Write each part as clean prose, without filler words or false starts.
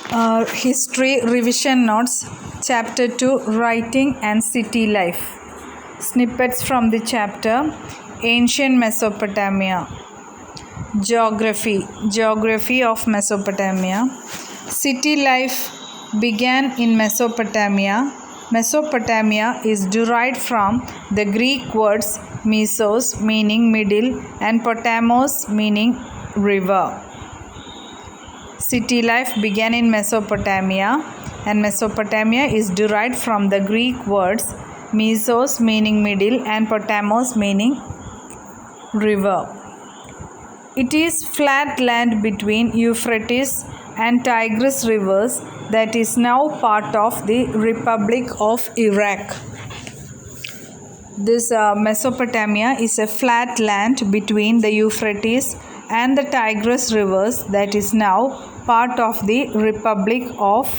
History Revision Notes, Chapter 2, Writing and City Life. Snippets from the chapter, Ancient Mesopotamia. Geography of Mesopotamia. City life began in Mesopotamia. Mesopotamia is derived from the Greek words mesos, meaning middle, and potamos, meaning river. City life began in Mesopotamia, and Mesopotamia is derived from the Greek words mesos, meaning middle, and potamos, meaning river. It is flat land between Euphrates and Tigris rivers that is now part of the Republic of Iraq. This Mesopotamia is a flat land between the Euphrates and the Tigris rivers that is now part of the Republic of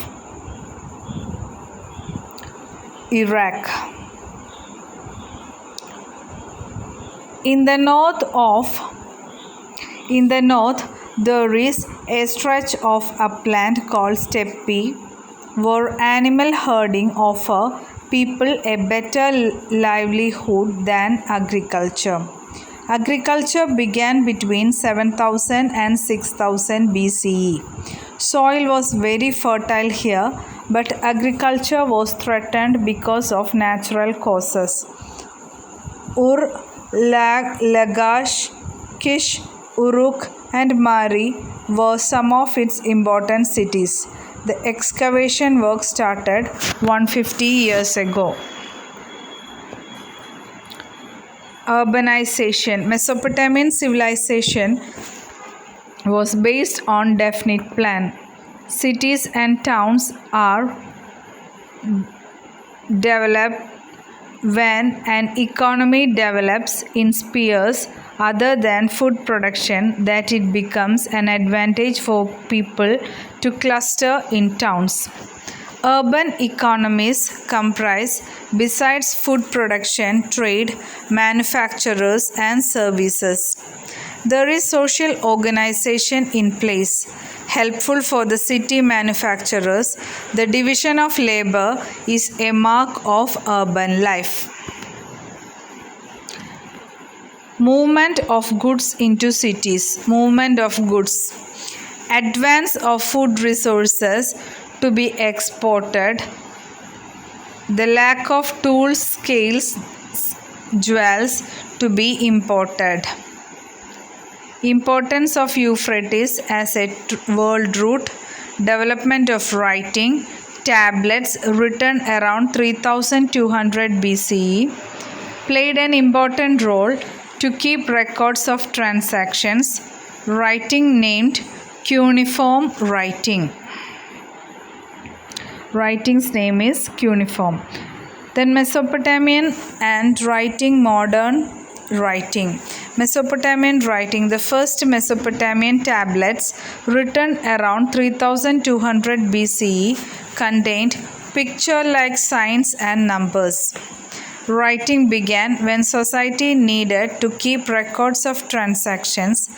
Iraq. In the north, there is a stretch of upland called steppe, where animal herding offers people a better livelihood than agriculture. Agriculture began between 7000 and 6000 BCE. Soil was very fertile here, but agriculture was threatened because of natural causes. Ur, Lagash, Kish, Uruk, and Mari were some of its important cities. The excavation work started 150 years ago. Urbanization. Mesopotamian civilization was based on definite plan. Cities and towns are developed when an economy develops in spheres other than food production, that it becomes an advantage for people to cluster in towns. Urban economies comprise, besides food production, trade, manufacturers, and services. There is social organization in place, helpful for the city manufacturers. The division of labor is a mark of urban life. Movement of goods into cities. Movement of goods. Advance of food resources to be exported. The lack of tools, scales, jewels to be imported. Importance of Euphrates as a world route. Development of writing. Tablets written around 3200 BCE played an important role to keep records of transactions. Writing named cuneiform writing. Writing's name is cuneiform. Then Mesopotamian and writing, modern writing. Mesopotamian writing. The first Mesopotamian tablets written around 3200 BCE contained picture-like signs and numbers. Writing began when society needed to keep records of transactions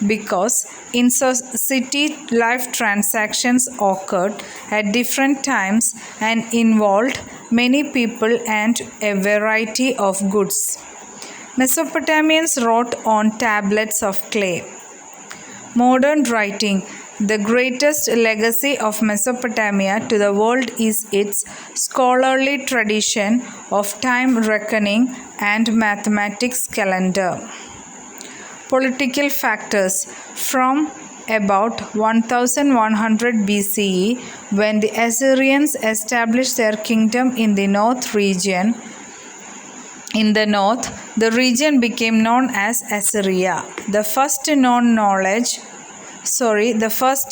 because in city life transactions occurred at different times and involved many people and a variety of goods. Mesopotamians wrote on tablets of clay. Modern writing. The greatest legacy of Mesopotamia to the world is its scholarly tradition of time reckoning and mathematics calendar. Political factors. From about 1100 BCE, when the Assyrians established their kingdom in the north region, the region became known as Assyria. The first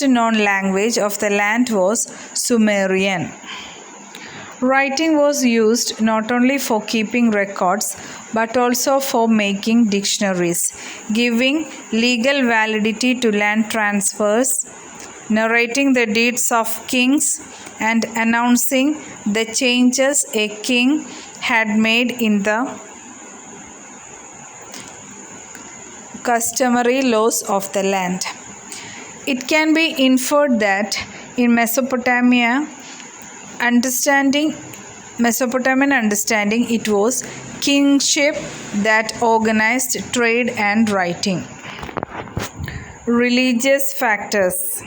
known language of the land was Sumerian. Writing was used not only for keeping records but also for making dictionaries, giving legal validity to land transfers, narrating the deeds of kings, and announcing the changes a king had made in the customary laws of the land. It can be inferred that In Mesopotamian understanding, it was kingship that organized trade and writing. Religious factors.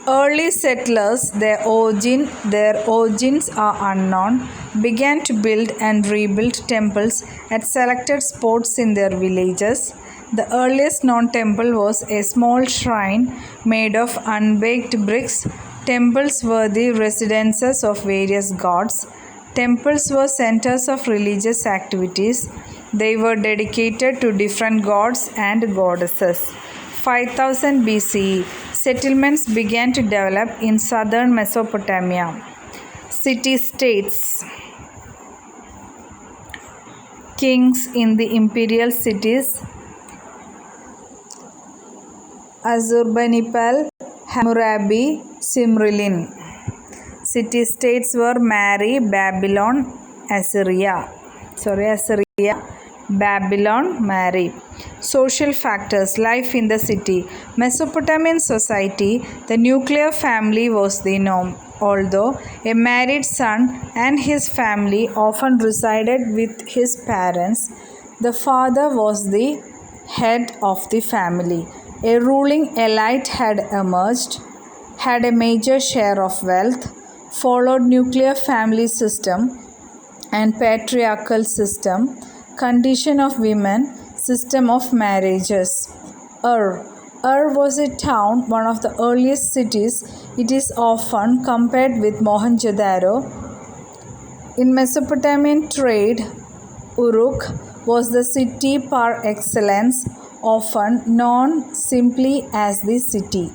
Early settlers, their origins are unknown, began to build and rebuild temples at selected spots in their villages. The earliest known temple was a small shrine made of unbaked bricks. Temples were the residences of various gods. Temples were centers of religious activities. They were dedicated to different gods and goddesses. 5000 BCE, settlements began to develop in southern Mesopotamia. City-states. Kings in the imperial cities. Assurbanipal, Hammurabi, Simrilin. City-states were Mari, Babylon, Assyria, Babylon, Mari. Social factors. Life in the city. Mesopotamian society, the nuclear family was the norm. Although a married son and his family often resided with his parents, the father was the head of the family. A ruling elite had emerged, had a major share of wealth, followed nuclear family system and patriarchal system, condition of women, system of marriages. Ur was a town, one of the earliest cities. It is often compared with Mohenjo-daro. In Mesopotamian trade, Uruk was the city par excellence, often known simply as the city.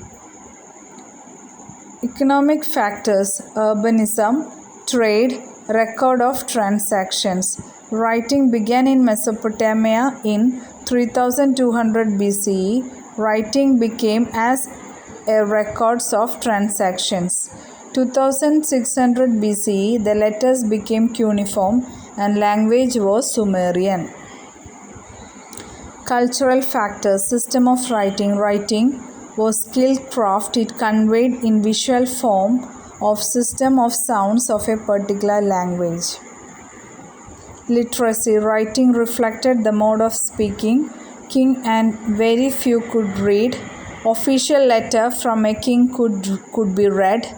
Economic factors. Urbanism, trade, record of transactions. Writing began in Mesopotamia in 3200 BCE. Writing became as a records of transactions. 2600 BCE, the letters became cuneiform and language was Sumerian. Cultural factors. System of writing. Writing was skilled craft. It conveyed in visual form of system of sounds of a particular language. Literacy. Writing reflected the mode of speaking. King and very few could read. Official letter from a king could be read.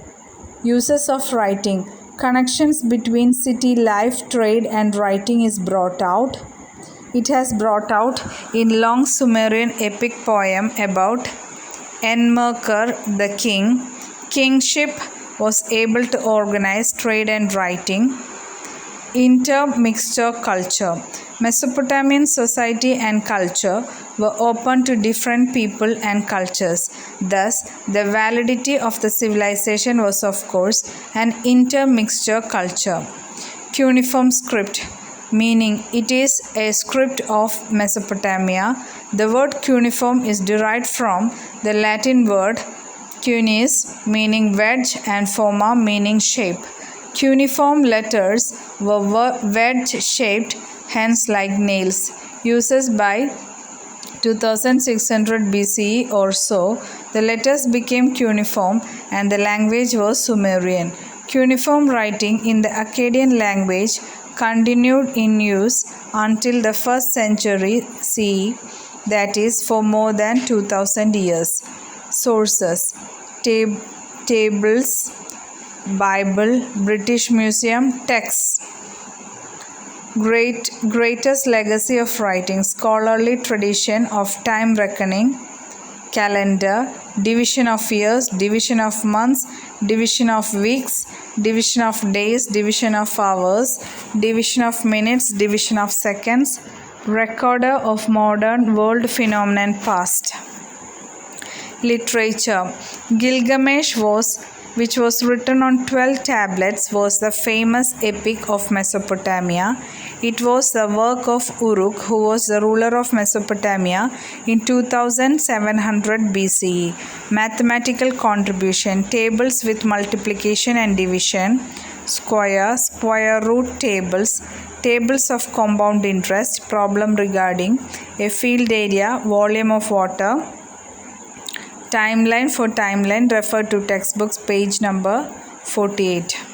Uses of writing. Connections between city life, trade and writing is brought out. It has brought out in long Sumerian epic poem about Enmerkar the king. Kingship was able to organize trade and writing. Intermixture culture. Mesopotamian society and culture were open to different people and cultures. Thus, the validity of the civilization was, of course, an intermixture culture. Cuneiform script, meaning it is a script of Mesopotamia. The word cuneiform is derived from the Latin word cunis, meaning wedge, and forma, meaning shape. Cuneiform letters were wedge-shaped, hence like nails. Uses by 2600 BCE or so, the letters became cuneiform and the language was Sumerian. Cuneiform writing in the Akkadian language continued in use until the 1st century CE, that is for more than 2000 years. Sources. Tables, Bible, British Museum, texts. Greatest legacy of writing. Scholarly tradition of time reckoning, calendar, division of years, division of months, division of weeks, division of days, division of hours, division of minutes, division of seconds, recorder of modern world phenomenon past. Literature. Gilgamesh which was written on 12 tablets, was the famous epic of Mesopotamia. It was the work of Uruk, who was the ruler of Mesopotamia in 2700 BCE. Mathematical contribution. Tables with multiplication and division, square root tables, tables of compound interest, problem regarding a field area, volume of water, Timeline, for timeline refer to textbooks page number 48.